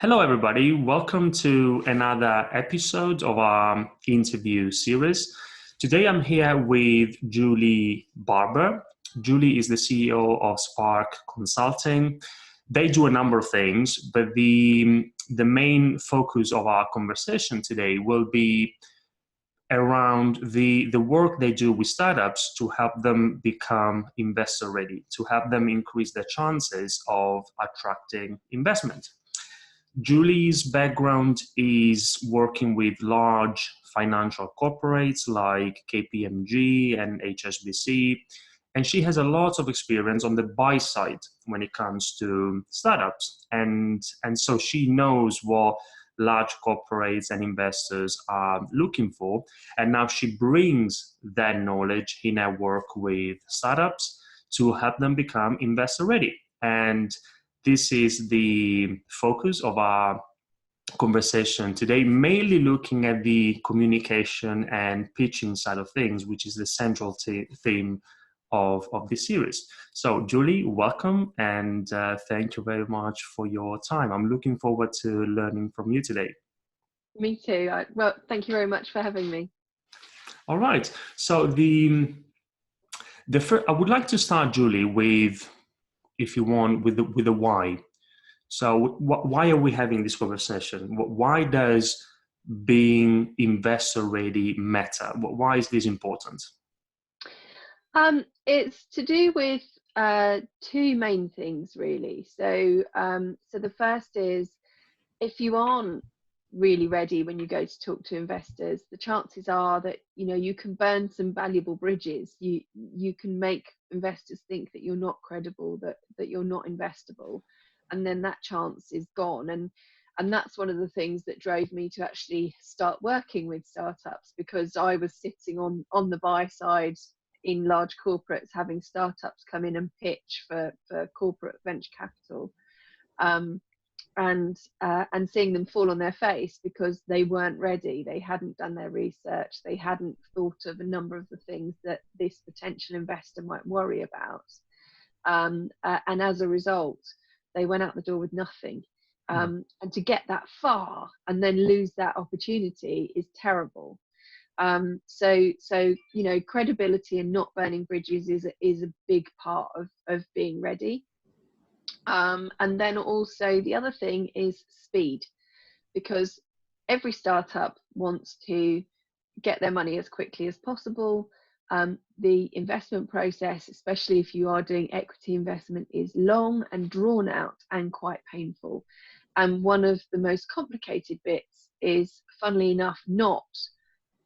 Hello, everybody. Welcome to another episode of our interview series. Today, I'm here with Julie Barber. Julie is the CEO of Spark Consulting. They do a number of things, but the main focus of our conversation today will be around the work they do with startups to help them become investor ready, to help them increase their chances of attracting investment. Julie's background is working with large financial corporates like KPMG and HSBC, and she has a lot of experience on the buy side when it comes to startups. And so she knows what large corporates and investors are looking for. And now she brings that knowledge in her work with startups to help them become investor ready. And this is the focus of our conversation today, mainly looking at the communication and pitching side of things, which is the central theme of this series. So, Julie, welcome, and thank you very much for your time. I'm looking forward to learning from you today. Me too. Well, thank you very much for having me. All right. So I would like to start, Julie, with, if you want, with the why. So why are we having this conversation? Why does being investor ready matter? Why is this important? It's to do with two main things, really. So the first is, if you aren't really ready when you go to talk to investors, the chances are that you can burn some valuable bridges. You can make investors think that you're not credible, that you're not investable, and then that chance is gone. And that's one of the things that drove me to actually start working with startups, because I was sitting on the buy side in large corporates, having startups come in and pitch for corporate venture capital, and seeing them fall on their face because they weren't ready. They hadn't done their research. They hadn't thought of a number of the things that this potential investor might worry about. And as a result, they went out the door with nothing. And to get that far and then lose that opportunity is terrible. So credibility and not burning bridges is a big part of being ready. And then also the other thing is speed, because every startup wants to get their money as quickly as possible. The investment process, especially if you are doing equity investment, is long and drawn out and quite painful. And one of the most complicated bits is, funnily enough, not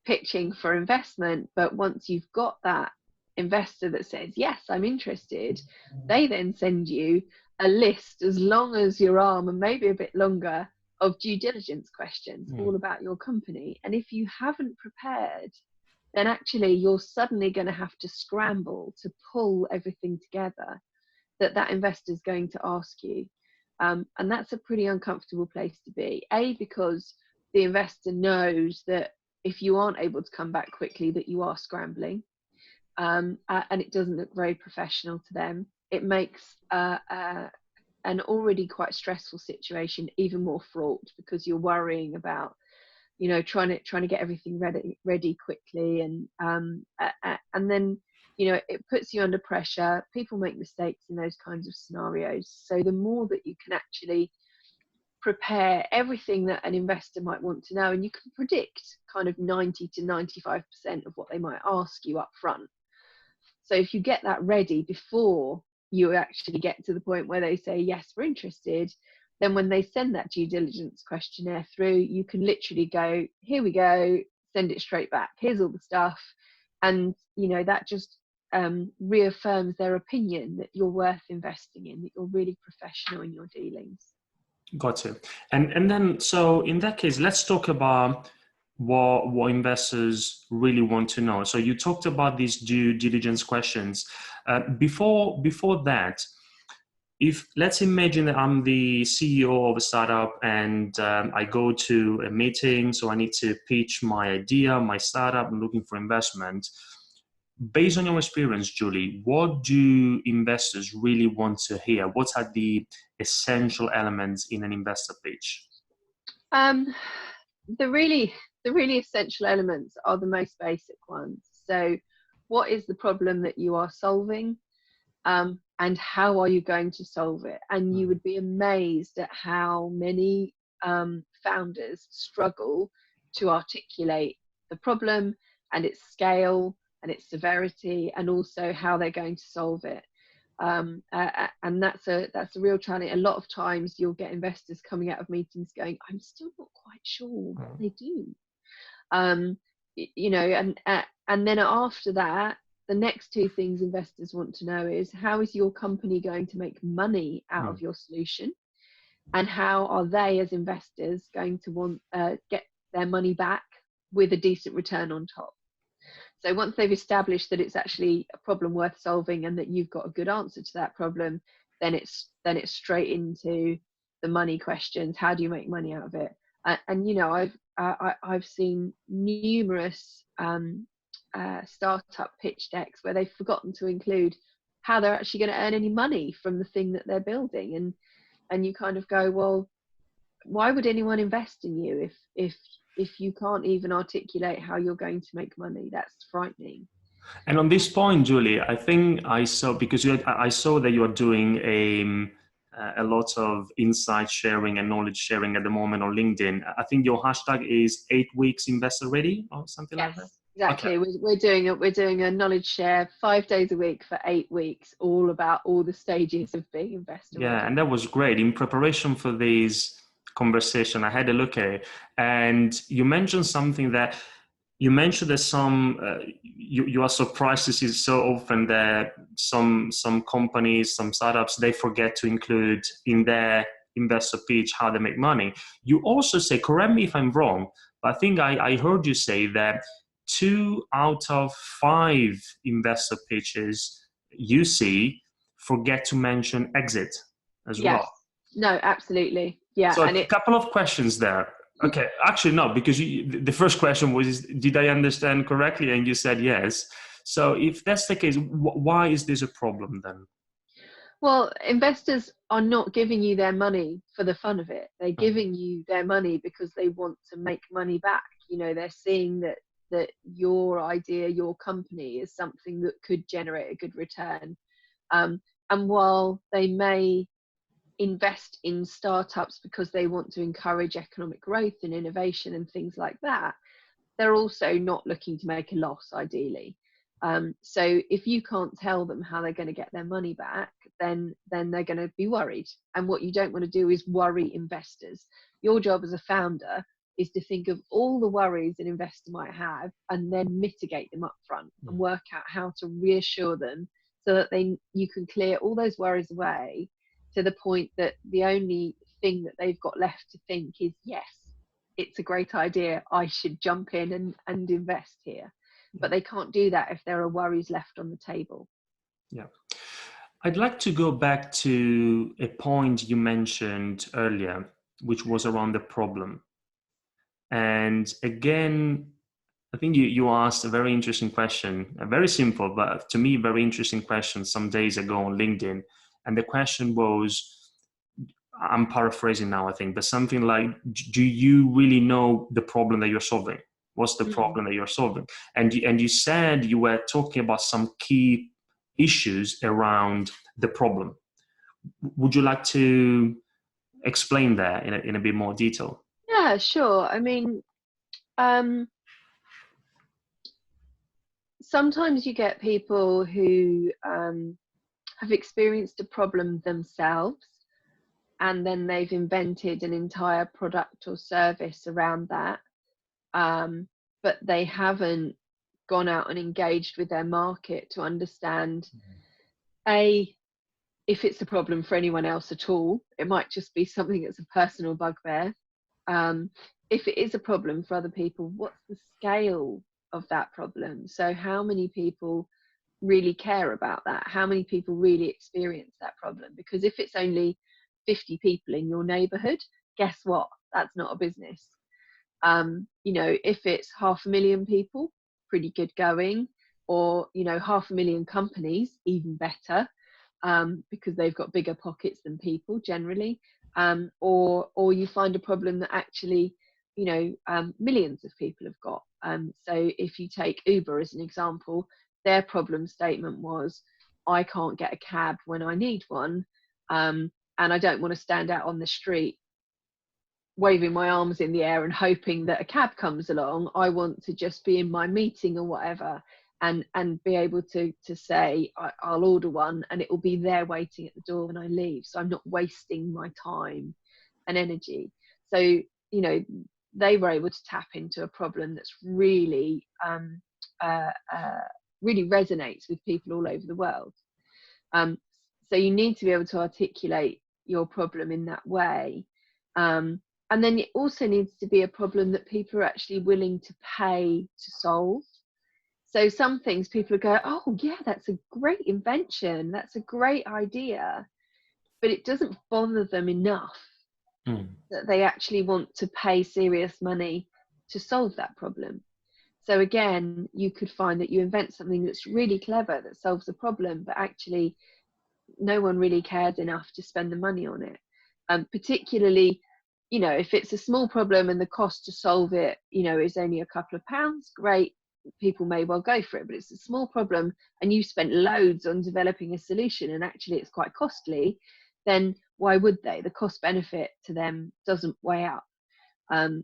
pitching for investment, but once you've got that investor that says, yes, I'm interested, they then send you a list as long as your arm and maybe a bit longer of due diligence questions all about your company. And if you haven't prepared, then actually you're suddenly going to have to scramble to pull everything together that investor is going to ask you. And that's a pretty uncomfortable place to be. Because the investor knows that if you aren't able to come back quickly, that you are scrambling, and it doesn't look very professional to them. It makes an already quite stressful situation even more fraught, because you're worrying about trying to get everything ready quickly, and then it puts you under pressure. People make mistakes in those kinds of scenarios. So the more that you can actually prepare everything that an investor might want to know, and you can predict kind of 90 to 95% of what they might ask you up front. So if you get that ready before you actually get to the point where they say, yes, we're interested, then when they send that due diligence questionnaire through, you can literally go, here we go, send it straight back. Here's all the stuff. And, that just reaffirms their opinion that you're worth investing in, that you're really professional in your dealings. Got it. And then, so in that case, let's talk about what investors really want to know. So you talked about these due diligence questions. Before that, if let's imagine that I'm the CEO of a startup, and I go to a meeting, so I need to pitch my idea, my startup, I'm looking for investment. based on your experience, Julie, what do investors really want to hear? What are the essential elements in an investor pitch? Um, the really the really essential elements are the most basic ones. So, what is the problem that you are solving, and how are you going to solve it? And you would be amazed at how many founders struggle to articulate the problem and its scale and its severity, and also how they're going to solve it. And that's a real challenge. A lot of times you'll get investors coming out of meetings going, I'm still not quite sure what they do. And then after that, the next two things investors want to know is, how is your company going to make money out of your solution, and how are they as investors going to want get their money back with a decent return on top. So once they've established that it's actually a problem worth solving and that you've got a good answer to that problem, then it's straight into the money questions. How do you make money out of it? I've seen numerous startup pitch decks where they've forgotten to include how they're actually going to earn any money from the thing that they're building, and you kind of go, well, why would anyone invest in you if you can't even articulate how you're going to make money? That's frightening. And on this point, Julie, I think I saw, because I saw that you are doing a lot of insight sharing and knowledge sharing at the moment on LinkedIn. I think your hashtag is 8 weeks investor ready or something like that. Exactly. Okay. We're doing a knowledge share 5 days a week for 8 weeks, all about all the stages of being investor ready. Yeah, and that was great. In preparation for this conversation, I had a look at it, and you mentioned something that you mentioned that you are surprised to see so often that some companies, some startups, they forget to include in their investor pitch how they make money. You also say, correct me if I'm wrong, but I think I heard you say that 2 out of 5 investor pitches you see forget to mention exit as well. No, absolutely. Yeah. So a couple of questions there. Okay, actually no, because the first question was, did I understand correctly? And you said yes. So if that's the case, why is this a problem then? Well, investors are not giving you their money for the fun of it. They're giving you their money because they want to make money back. You know, they're seeing that your idea, your company is something that could generate a good return. And while they may invest in startups because they want to encourage economic growth and innovation and things like that, they're also not looking to make a loss, ideally. So if you can't tell them how they're going to get their money back, then they're going to be worried. And what you don't want to do is worry investors. Your job as a founder is to think of all the worries an investor might have and then mitigate them up front and work out how to reassure them so that you can clear all those worries away, to the point that the only thing that they've got left to think is, yes, it's a great idea, I should jump in and invest here. But they can't do that if there are worries left on the table. Yeah. I'd like to go back to a point you mentioned earlier, which was around the problem. And again, I think you asked a very interesting question, a very simple, but to me, very interesting question some days ago on LinkedIn. And the question was, I'm paraphrasing now, I think, but something like, do you really know the problem that you're solving? What's the problem that you're solving? And you said you were talking about some key issues around the problem. Would you like to explain that in a bit more detail? Yeah, sure. I mean, sometimes you get people who have experienced a problem themselves, and then they've invented an entire product or service around that. But they haven't gone out and engaged with their market to understand, if it's a problem for anyone else at all. It might just be something that's a personal bugbear. If it is a problem for other people, what's the scale of that problem? So how many people really care about that? How many people really experience that problem? Because if it's only 50 people in your neighborhood, guess what? That's not a business. If it's 500,000 people, pretty good going. or 500,000 companies, even better, because they've got bigger pockets than people generally, or you find a problem that actually millions of people have got. So if you take Uber as an example, their problem statement was, I can't get a cab when I need one, and I don't want to stand out on the street waving my arms in the air and hoping that a cab comes along. I want to just be in my meeting or whatever, and be able to say, I'll order one and it will be there waiting at the door when I leave, so I'm not wasting my time and energy. So they were able to tap into a problem that's really really resonates with people all over the world. So you need to be able to articulate your problem in that way. And then it also needs to be a problem that people are actually willing to pay to solve. So some things people go, oh yeah, that's a great invention, that's a great idea, but it doesn't bother them enough that they actually want to pay serious money to solve that problem. So again, you could find that you invent something that's really clever that solves a problem, but actually no one really cares enough to spend the money on it. Particularly, if it's a small problem and the cost to solve it, is only a couple of pounds, great, people may well go for it. But it's a small problem and you spent loads on developing a solution and actually it's quite costly, then why would they? The cost benefit to them doesn't weigh up.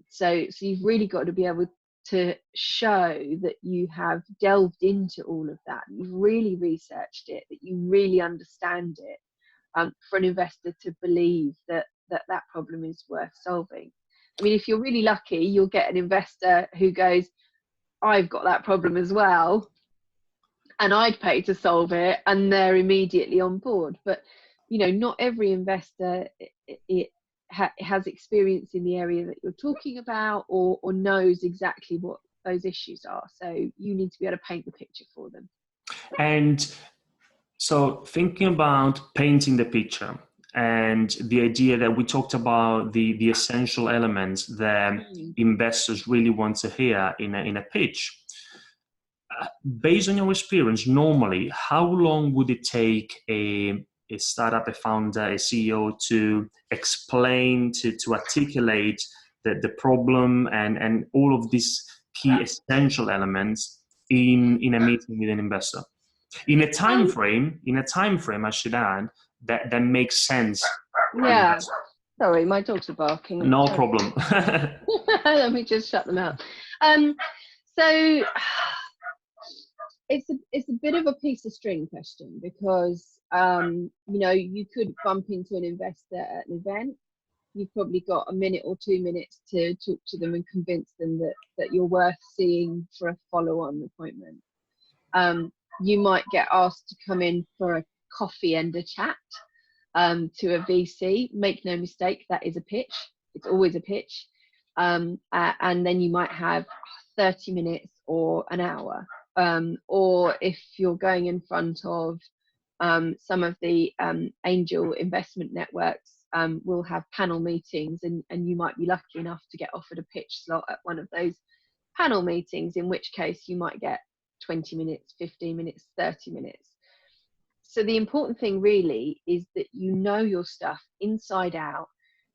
So you've really got to be able to show that you have delved into all of that, you've really researched it, that you really understand it, for an investor to believe that problem is worth solving. I mean, if you're really lucky, you'll get an investor who goes, I've got that problem as well, and I'd pay to solve it, and they're immediately on board. But not every investor has experience in the area that you're talking about, or knows exactly what those issues are. So you need to be able to paint the picture for them. And so thinking about painting the picture and the idea that we talked about the essential elements that investors really want to hear in a pitch. Based on your experience, normally, how long would it take a startup, a founder, a CEO to explain, to articulate the problem and all of these key essential elements in a meeting with an investor? In a time frame, I should add, that makes sense. Yeah. Sorry, my dogs are barking. No problem. Let me just shut them out. So it's a bit of a piece of string question, because you could bump into an investor at an event. You've probably got a minute or 2 minutes to talk to them and convince them that you're worth seeing for a follow-on appointment. You might get asked to come in for a coffee and a chat to a VC. Make no mistake, that is a pitch. It's always a pitch. And then you might have 30 minutes or an hour. Or if you're going in front of some of the angel investment networks, we'll have panel meetings, and you might be lucky enough to get offered a pitch slot at one of those panel meetings, in which case you might get 20 minutes, 15 minutes, 30 minutes. So the important thing really is that you know your stuff inside out,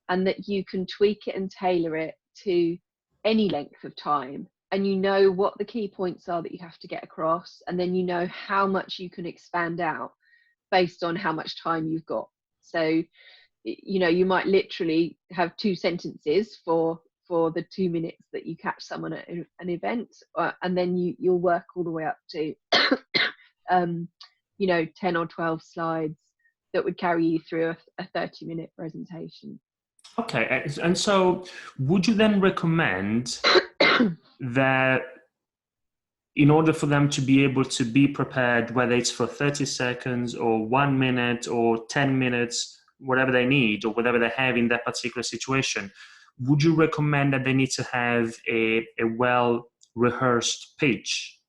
and that you can tweak it and tailor it to any length of time, and you know what the key points are that you have to get across, and then you know how much you can expand out based on how much time you've got. So you might literally have 2 sentences for the 2 minutes that you catch someone at an event, and then you'll work all the way up to 10 or 12 slides that would carry you through a 30-minute presentation. Okay, and so would you then recommend that in order for them to be able to be prepared, whether it's for 30 seconds or 1 minute or 10 minutes, whatever they need or whatever they have in that particular situation, would you recommend that they need to have a well-rehearsed pitch?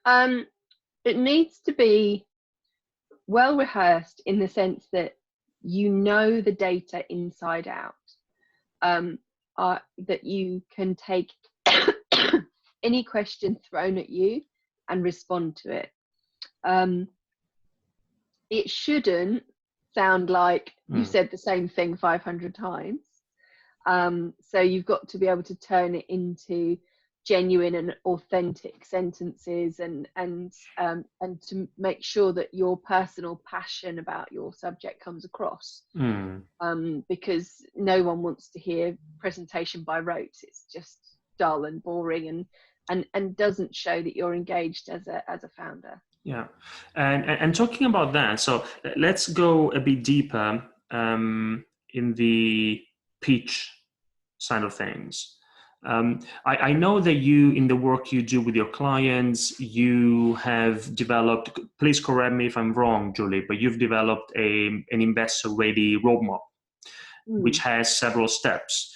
It needs to be well-rehearsed in the sense that you know the data inside out, that you can take any question thrown at you and respond to it. It shouldn't sound like you said the same thing 500 times. So you've got to be able to turn it into genuine and authentic sentences, and to make sure that your personal passion about your subject comes across. Because no one wants to hear presentation by rote. It's just dull and boring, and doesn't show that you're engaged as a founder. Yeah, and talking about that, so let's go a bit deeper in the pitch side of things. I know that you, in the work you do with your clients, you have developed, please correct me if I'm wrong, Julie, but you've developed an investor-ready roadmap, which has several steps.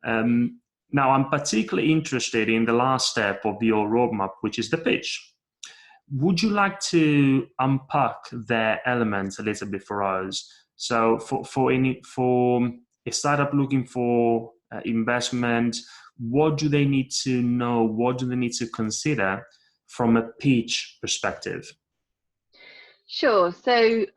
Now, I'm particularly interested in the last step of your roadmap, which is the pitch. Would you like to unpack their elements a little bit for us? So for a startup looking for investment, what do they need to know? What do they need to consider from a pitch perspective? Sure. So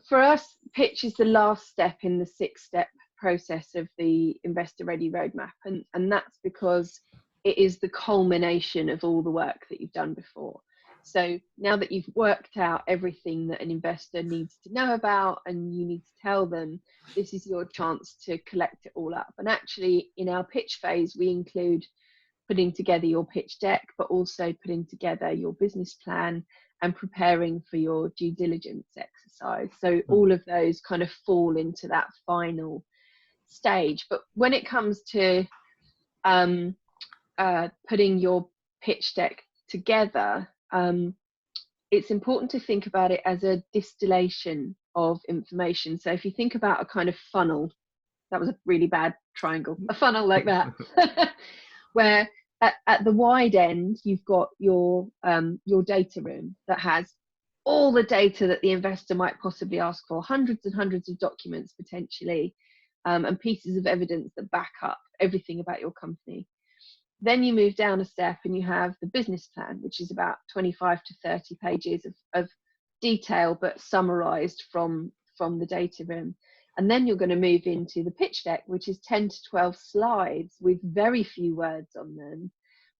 for us, pitch is the last step in the 6-step process of the investor ready roadmap, and that's because it is the culmination of all the work that you've done before. So now that you've worked out everything that an investor needs to know about and you need to tell them, this is your chance to collect it all up. And actually, in our pitch phase, we include putting together your pitch deck, but also putting together your business plan and preparing for your due diligence exercise. So all of those kind of fall into that final stage. But when it comes to putting your pitch deck together, it's important to think about it as a distillation of information. So if you think about a kind of funnel, that was a really bad triangle, a funnel like that, where at the wide end, you've got your data room that has all the data that the investor might possibly ask for, hundreds and hundreds of documents potentially, and pieces of evidence that back up everything about your company. Then you move down a step and you have the business plan, which is about 25 to 30 pages of detail, but summarized from the data room. And then you're going to move into the pitch deck, which is 10 to 12 slides with very few words on them,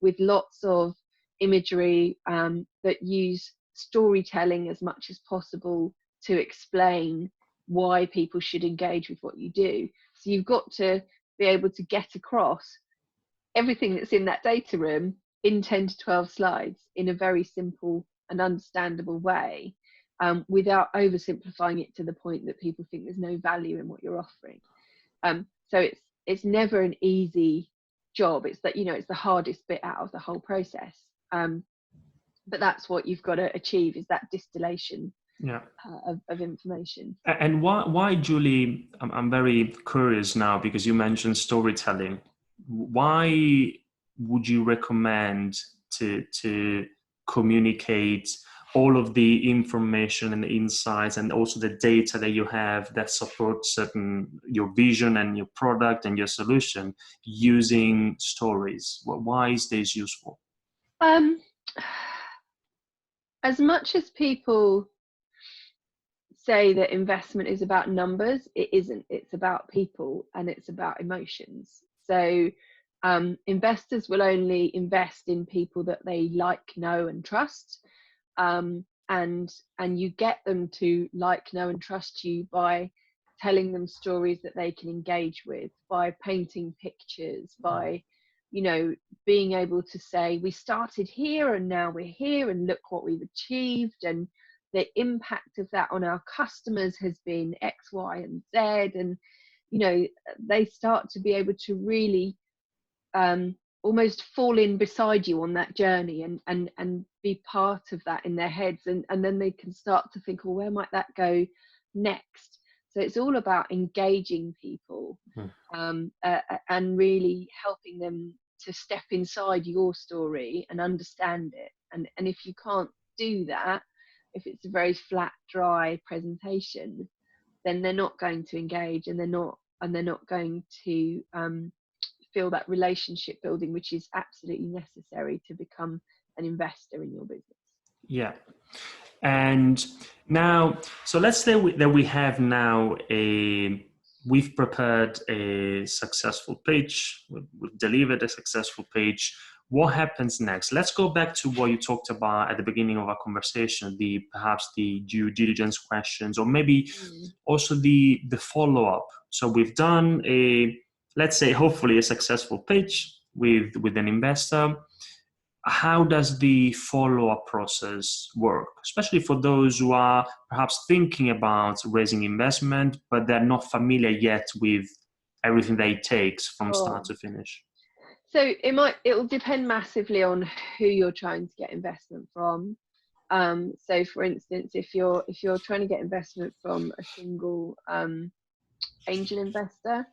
with lots of imagery that use storytelling as much as possible to explain why people should engage with what you do. So you've got to be able to get across everything that's in that data room in 10 to 12 slides in a very simple and understandable way, without oversimplifying it to the point that people think there's no value in what you're offering. So it's never an easy job. It's that, it's the hardest bit out of the whole process. But that's what you've got to achieve, is that distillation of information. And why, Julie, I'm very curious now, because you mentioned storytelling. Why would you recommend to communicate all of the information and the insights and also the data that you have that supports your vision and your product and your solution using stories? Why is this useful? As much as people say that investment is about numbers, it isn't. It's about people and it's about emotions. So investors will only invest in people that they like, know, and trust. And you get them to like, know, and trust you by telling them stories that they can engage with, by painting pictures, by, being able to say, we started here and now we're here and look what we've achieved, and the impact of that on our customers has been X, Y, and Z. And, they start to be able to really almost fall in beside you on that journey and be part of that in their heads. And then they can start to think, well, where might that go next? So it's all about engaging people and really helping them to step inside your story and understand it. And if you can't do that, if it's a very flat, dry presentation, then they're not going to engage, and they're not going to feel that relationship building, which is absolutely necessary to become an investor in your business. Yeah. And now, so let's say that we have now we've prepared a successful pitch, we've delivered a successful pitch. What happens next? Let's go back to what you talked about at the beginning of our conversation, perhaps the due diligence questions, or maybe also the follow-up. So we've done let's say, hopefully a successful pitch with an investor. How does the follow-up process work, especially for those who are perhaps thinking about raising investment, but they're not familiar yet with everything that it takes from start to finish? So it will depend massively on who you're trying to get investment from. So for instance, if you're trying to get investment from a single angel investor,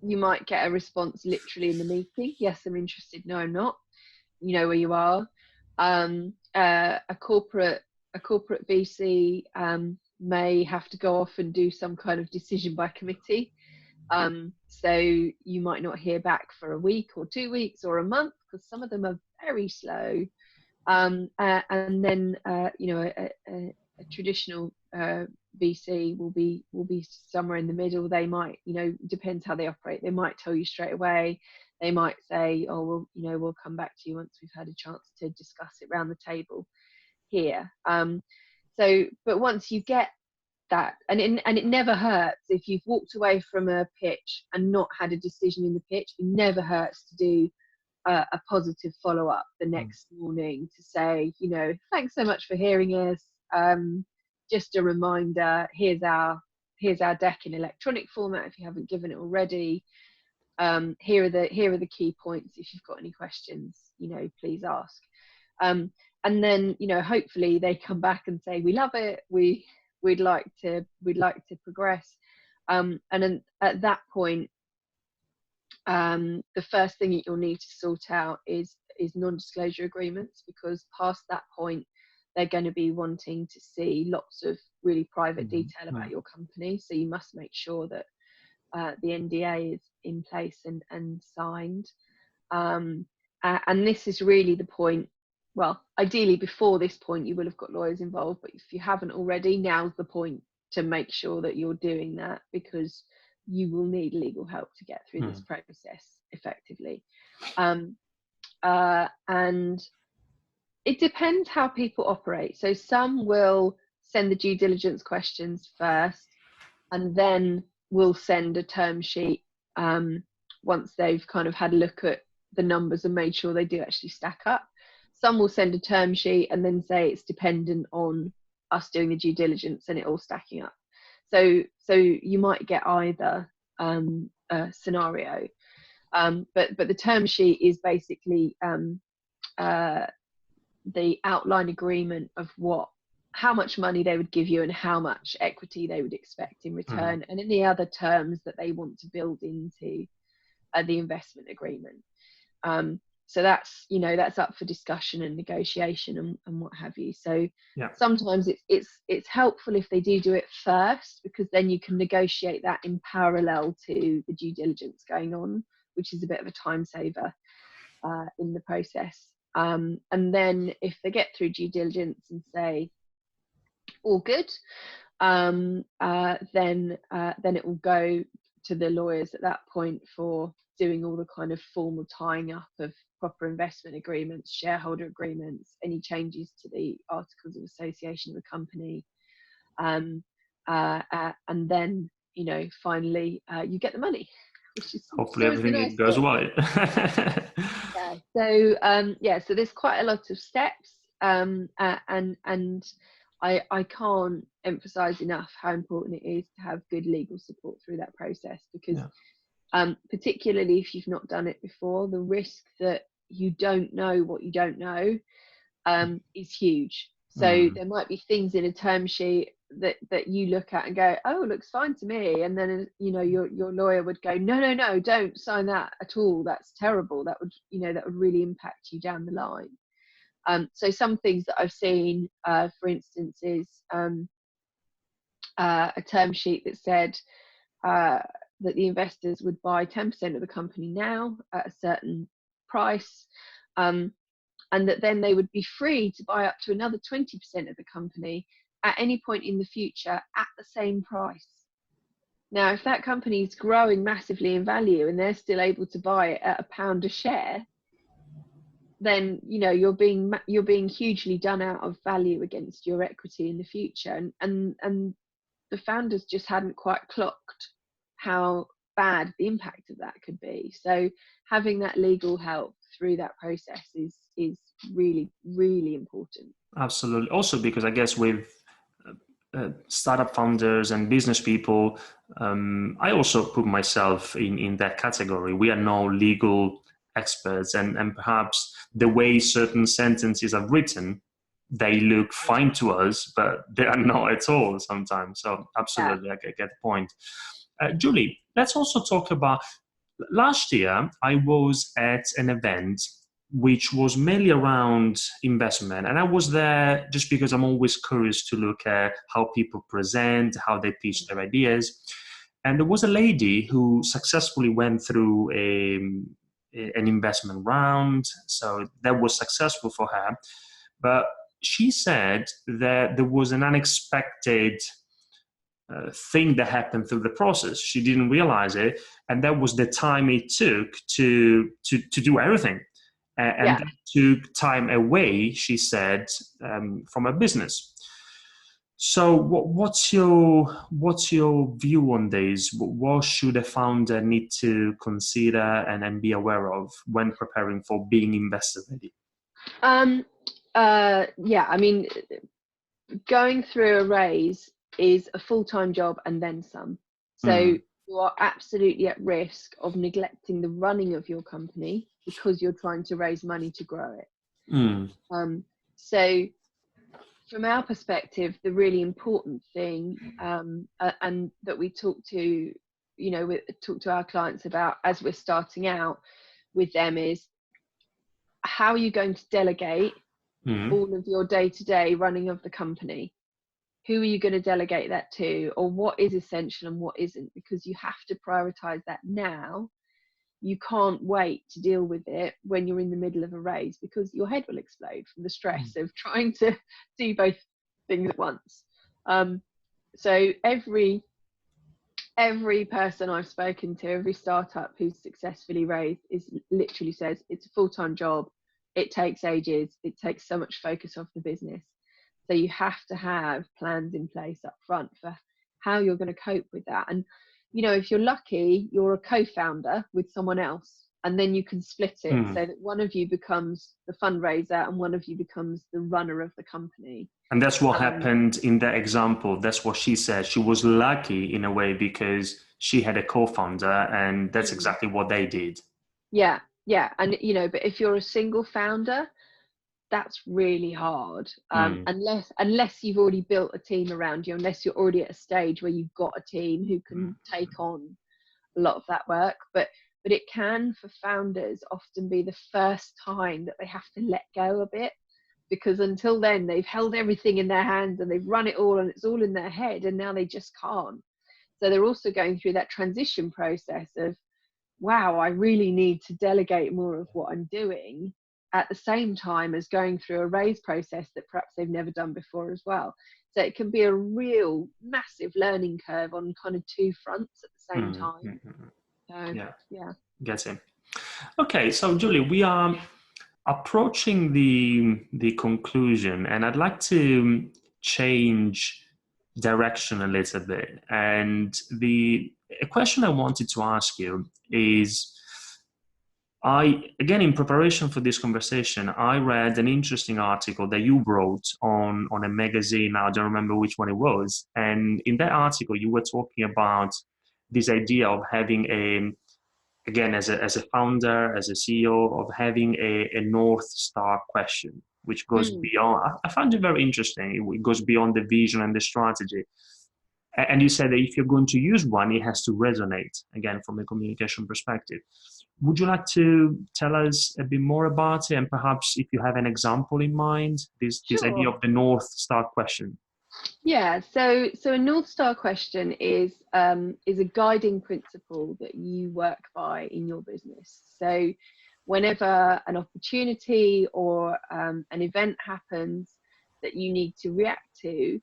you might get a response literally in the meeting. Yes, I'm interested. No, I'm not. You know where you are. A corporate VC may have to go off and do some kind of decision by committee. So you might not hear back for a week or 2 weeks or a month, because some of them are very slow. And then a traditional VC will be somewhere in the middle. They might, depends how they operate. They might tell you straight away. They might say, oh, we'll come back to you once we've had a chance to discuss it around the table here. But once you get that, and it never hurts if you've walked away from a pitch and not had a decision in the pitch. It never hurts to do a positive follow-up the next morning to say, thanks so much for hearing us. Just a reminder, here's our deck in electronic format if you haven't given it already. Here are the key points. If you've got any questions, please ask. And then, hopefully they come back and say, we love it. We'd like to progress. And then at that point, the first thing that you'll need to sort out is non-disclosure agreements, because past that point, they're going to be wanting to see lots of really private detail about your company. So you must make sure that the NDA is in place and signed. And this is really the point. Well, ideally before this point, you will have got lawyers involved, but if you haven't already, now's the point to make sure that you're doing that, because you will need legal help to get through this process effectively. And it depends how people operate. So some will send the due diligence questions first, and then will send a term sheet once they've kind of had a look at the numbers and made sure they do actually stack up. Some will send a term sheet and then say it's dependent on us doing the due diligence and it all stacking up. So you might get either scenario, but the term sheet is basically the outline agreement of how much money they would give you and how much equity they would expect in return, and any other terms that they want to build into the investment agreement. So that's up for discussion and negotiation and what have you. So sometimes it's helpful if they do it first, because then you can negotiate that in parallel to the due diligence going on, which is a bit of a time saver in the process. And then if they get through due diligence and say all good, then it will go to the lawyers at that point for doing all the kind of formal tying up of proper investment agreements, shareholder agreements, any changes to the articles of association of the company, and then finally you get the money, which is hopefully everything goes well. So there's quite a lot of steps, and I can't emphasize enough how important it is to have good legal support through that process, because particularly if you've not done it before, the risk that you don't know what you don't know is huge. So there might be things in a term sheet that you look at and go, oh, looks fine to me, and then your lawyer would go, no, don't sign that at all, that's terrible, that would really impact you down the line. So some things that I've seen, for instance, is a term sheet that said that the investors would buy 10% of the company now at a certain price, and that then they would be free to buy up to another 20% of the company at any point in the future at the same price. Now, if that company is growing massively in value and they're still able to buy it at £1 a share, then you're being hugely done out of value against your equity in the future. And the founders just hadn't quite clocked how bad the impact of that could be. So having that legal help through that process is really, really important. Absolutely. Also, because I guess with startup founders and business people, I also put myself in that category. We are no legal experts, and perhaps the way certain sentences are written, they look fine to us, but they are not at all sometimes. So absolutely, I get the point. Julie, let's also talk about, last year I was at an event which was mainly around investment. And I was there just because I'm always curious to look at how people present, how they pitch their ideas. And there was a lady who successfully went through an investment round. So that was successful for her. But she said that there was an unexpected thing that happened through the process. She didn't realize it. And that was the time it took to do everything. And that took time away, she said, from her business. So what's your view on this? What should a founder need to consider and be aware of when preparing for being investor ready? I mean, going through a raise is a full-time job and then some. So you are absolutely at risk of neglecting the running of your company because you're trying to raise money to grow it. So from our perspective, the really important thing, and that we talk to our clients about as we're starting out with them, is how are you going to delegate all of your day-to-day running of the company? Who are you going to delegate that to, or what is essential and what isn't? Because you have to prioritize that now. You can't wait to deal with it when you're in the middle of a raise, because your head will explode from the stress of trying to do both things at once. So every person I've spoken to, every startup who's successfully raised, literally says it's a full-time job. It takes ages. It takes so much focus off the business. So you have to have plans in place up front for how you're going to cope with that. And, if you're lucky, you're a co-founder with someone else, and then you can split it so that one of you becomes the fundraiser and one of you becomes the runner of the company. And that's what happened in that example. That's what she said. She was lucky in a way because she had a co-founder, and that's exactly what they did. Yeah. And, but if you're a single founder, that's really hard, unless you've already built a team around you, unless you're already at a stage where you've got a team who can take on a lot of that work. But it can, for founders, often be the first time that they have to let go a bit, because until then they've held everything in their hands and they've run it all and it's all in their head, and now they just can't. So they're also going through that transition process of, wow, I really need to delegate more of what I'm doing, at the same time as going through a raise process that perhaps they've never done before as well. So it can be a real massive learning curve on kind of two fronts at the same time. So, yeah. Get it. Okay, so Julie, we are approaching the conclusion, and I'd like to change direction a little bit. And a question I wanted to ask you is, again, in preparation for this conversation, I read an interesting article that you wrote on a magazine. I don't remember which one it was. And in that article, you were talking about this idea of having again, as a founder, as a CEO, of having a North Star question, which goes beyond. I found it very interesting. It goes beyond the vision and the strategy. And you said that if you're going to use one, it has to resonate, again, from a communication perspective. Would you like to tell us a bit more about it, and perhaps if you have an example in mind, this idea of the North Star question? Yeah, so a North Star question is a guiding principle that you work by in your business. So whenever an opportunity or an event happens that you need to react to,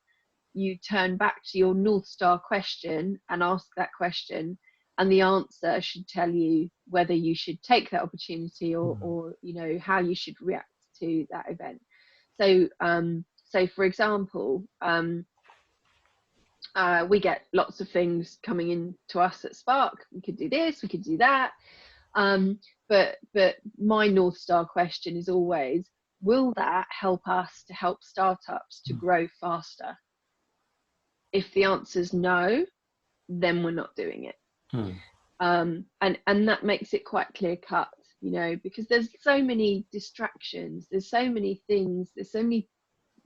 you turn back to your North Star question and ask that question, and the answer should tell you whether you should take that opportunity or you know, how you should react to that event. So so for example, we get lots of things coming in to us at Spark. We could do this, we could do that, but my North Star question is always, will that help us to help startups to grow faster? If the answer is no, then we're not doing it. And that makes it quite clear cut, you know, because there's so many distractions, there's so many things, there's so many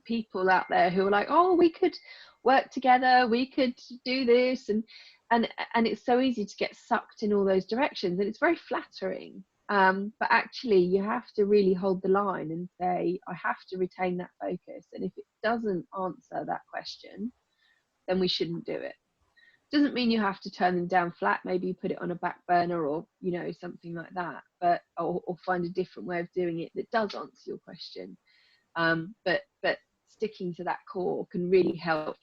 people out there who are like, oh, we could work together, we could do this, and it's so easy to get sucked in all those directions, and it's very flattering. But actually, you have to really hold the line and say, I have to retain that focus, and if it doesn't answer that question, then we shouldn't do it. Doesn't mean you have to turn them down flat. Maybe you put it on a back burner, or you know, something like that, but or find a different way of doing it that does answer your question. But sticking to that core can really help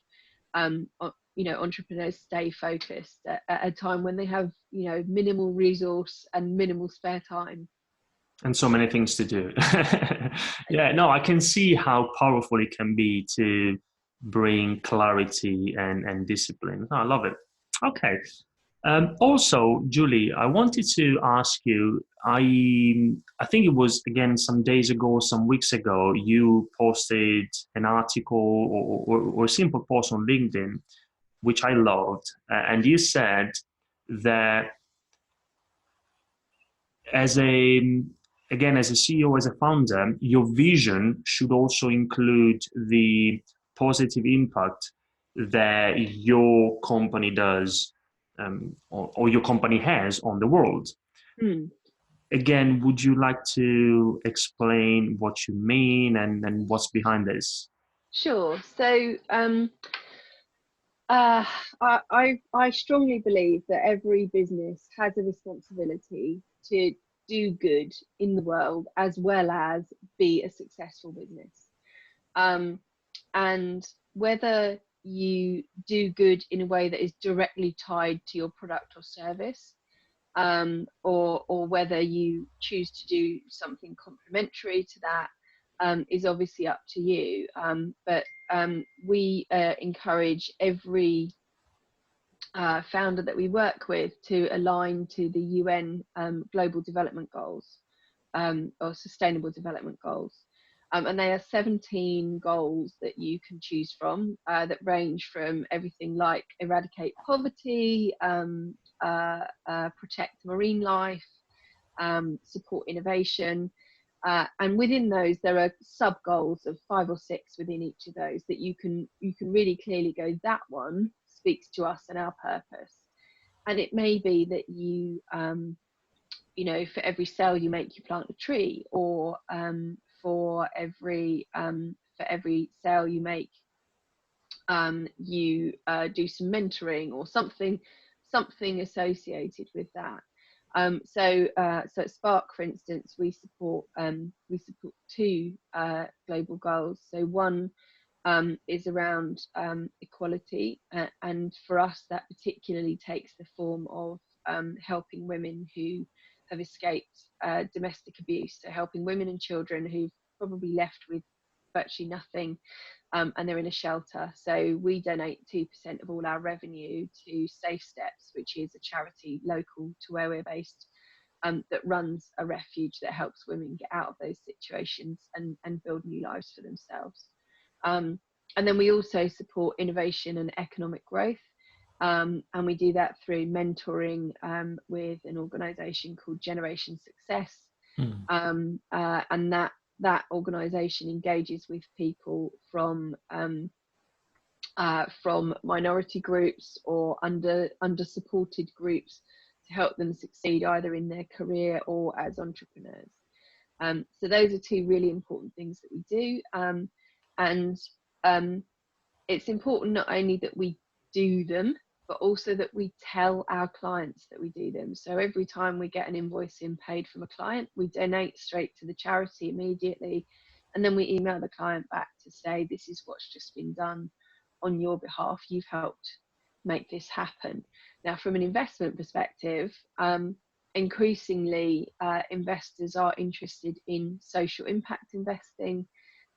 you know, entrepreneurs stay focused at a time when they have, you know, minimal resource and minimal spare time and so many things to do. Yeah, no, I can see how powerful it can be to bring clarity and discipline. Oh, I love it. Okay. Also, Julie, I wanted to ask you, I think it was, again, some days ago, some weeks ago, you posted an article or a simple post on LinkedIn, which I loved. And you said that as a, again, as a CEO, as a founder, your vision should also include the positive impact that your company does, or your company has on the world. Again, would you like to explain what you mean and what's behind this? Sure. So I strongly believe that every business has a responsibility to do good in the world as well as be a successful business. And whether you do good in a way that is directly tied to your product or service, or whether you choose to do something complementary to that, is obviously up to you. But we encourage every founder that we work with to align to the UN Global Development Goals, or Sustainable Development Goals. And they are 17 goals that you can choose from, that range from everything like eradicate poverty, protect marine life, support innovation. And within those, there are sub goals of 5 or 6 within each of those that you can really clearly go, that one speaks to us and our purpose. And it may be that you, you know, for every sale you make, you plant a tree, or for every sale you make, you do some mentoring or something associated with that. So at Spark, for instance, we support 2 global goals. So one is around equality, and for us that particularly takes the form of helping women who have escaped domestic abuse, so helping women and children who've probably left with virtually nothing, and they're in a shelter. So we donate 2% of all our revenue to Safe Steps, which is a charity local to where we're based, that runs a refuge that helps women get out of those situations and build new lives for themselves. And then we also support innovation and economic growth. And we do that through mentoring with an organisation called Generation Success. And that organisation engages with people from minority groups or under supported groups to help them succeed either in their career or as entrepreneurs. So those are 2 really important things that we do. And it's important not only that we do them, but also that we tell our clients that we do them. So every time we get an invoice in paid from a client, we donate straight to the charity immediately. And then we email the client back to say, this is what's just been done on your behalf. You've helped make this happen. Now, from an investment perspective, increasingly investors are interested in social impact investing.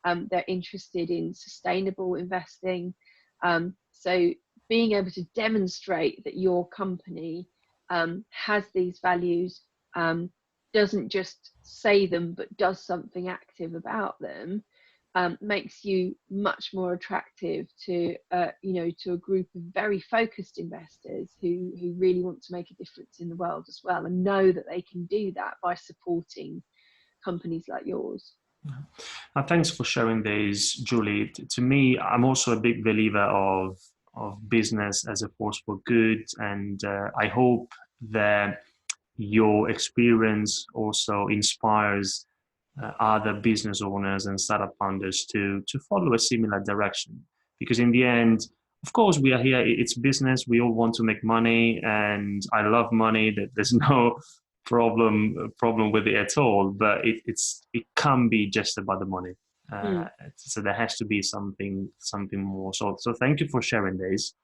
They're interested in sustainable investing. So being able to demonstrate that your company has these values, doesn't just say them, but does something active about them, makes you much more attractive to, to a group of very focused investors who really want to make a difference in the world as well, and know that they can do that by supporting companies like yours. Thanks for sharing this, Julie. To me, I'm also a big believer of business as a force for good, and I hope that your experience also inspires other business owners and startup founders to follow a similar direction. Because in the end, of course, we are here. It's business. We all want to make money, and I love money. That there's no problem with it at all. But it can't be just about the money. So there has to be something more. So thank you for sharing this.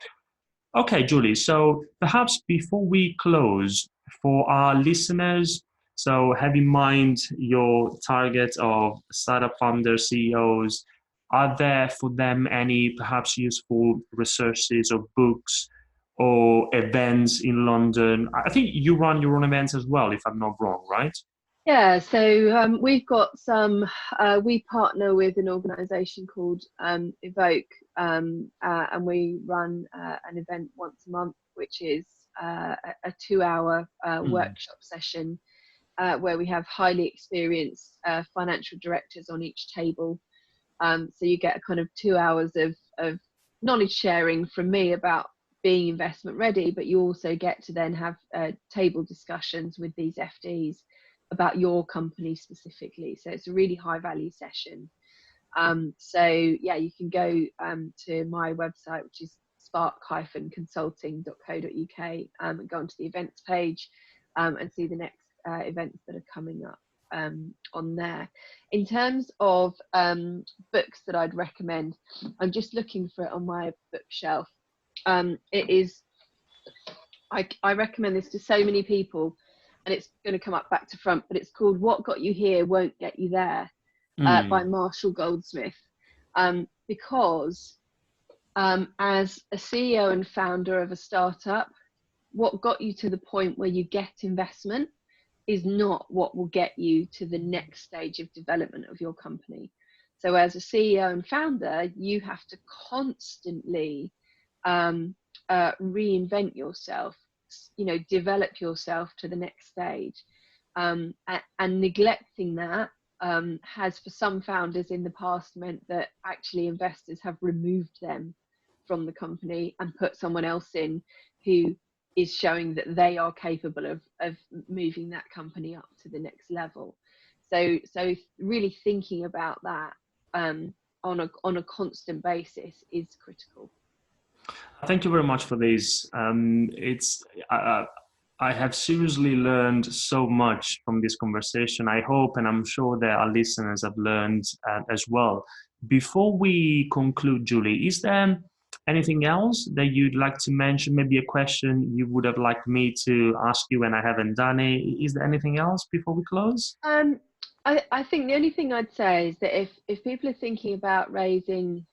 Okay, Julie. So perhaps before we close, for our listeners, so have in mind your target of startup founders, CEOs. Are there for them any perhaps useful resources or books or events in London? I think you run your own events as well, if I'm not wrong, right? Yeah, so we've got some, we partner with an organisation called Evoke, and we run an event once a month, which is a 2-hour workshop session where we have highly experienced financial directors on each table. So you get a kind of 2 hours of knowledge sharing from me about being investment ready, but you also get to then have table discussions with these FDs about your company specifically. So it's a really high value session. So yeah, you can go to my website, which is spark-consulting.co.uk, and go onto the events page and see the next events that are coming up on there. In terms of books that I'd recommend, I'm just looking for it on my bookshelf. It is, I recommend this to so many people, and it's going to come up back to front, but it's called What Got You Here Won't Get You There by Marshall Goldsmith. Because as a CEO and founder of a startup, what got you to the point where you get investment is not what will get you to the next stage of development of your company. So as a CEO and founder, you have to constantly reinvent yourself, develop yourself to the next stage, and neglecting that has, for some founders in the past, meant that actually investors have removed them from the company and put someone else in who is showing that they are capable of moving that company up to the next level. So really thinking about that on a constant basis is critical. Thank you very much for this. I have seriously learned so much from this conversation. I hope, and I'm sure that our listeners have learned as well. Before we conclude, Julie, is there anything else that you'd like to mention? Maybe a question you would have liked me to ask you and I haven't done it. Is there anything else before we close? I think the only thing I'd say is that if people are thinking about raising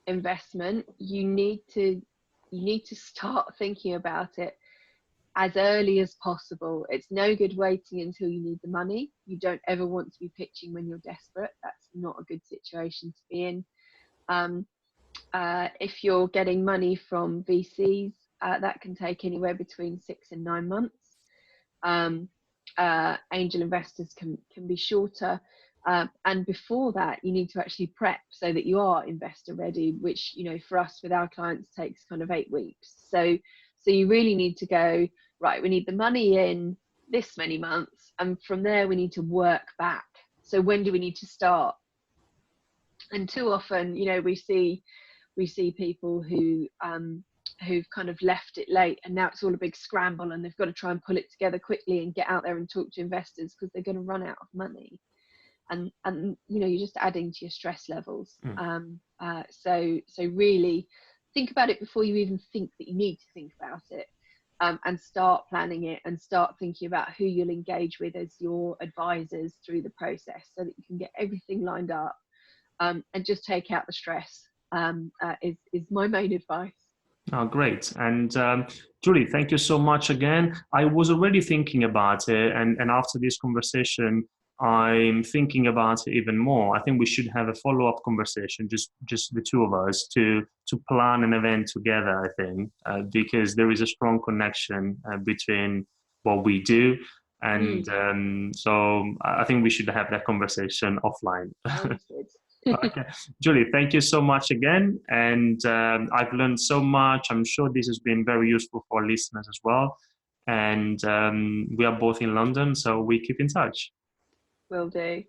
investment, you need to start thinking about it as early as possible. It's no good waiting until you need the money. You don't ever want to be pitching when you're desperate. That's not a good situation to be in. If you're getting money from VCs, that can take anywhere between 6 and 9 months. Angel investors can be shorter. And before that, you need to actually prep so that you are investor ready, which, for us with our clients takes kind of 8 weeks. So you really need to go, right, we need the money in this many months, and from there we need to work back. So when do we need to start? And too often, we see people who who've kind of left it late, and now it's all a big scramble and they've got to try and pull it together quickly and get out there and talk to investors because they're going to run out of money. And you know, you're just adding to your stress levels. So really think about it before you even think that you need to think about it, and start planning it and start thinking about who you'll engage with as your advisors through the process so that you can get everything lined up, and just take out the stress, is my main advice. Oh, great. And Julie, thank you so much again. I was already thinking about it, and after this conversation, I'm thinking about it even more. I think we should have a follow-up conversation, just the two of us, to plan an event together, I think, because there is a strong connection between what we do. And so I think we should have that conversation offline. Understood. Okay, Julie, thank you so much again. And I've learned so much. I'm sure this has been very useful for our listeners as well. And we are both in London, so we keep in touch. Will do.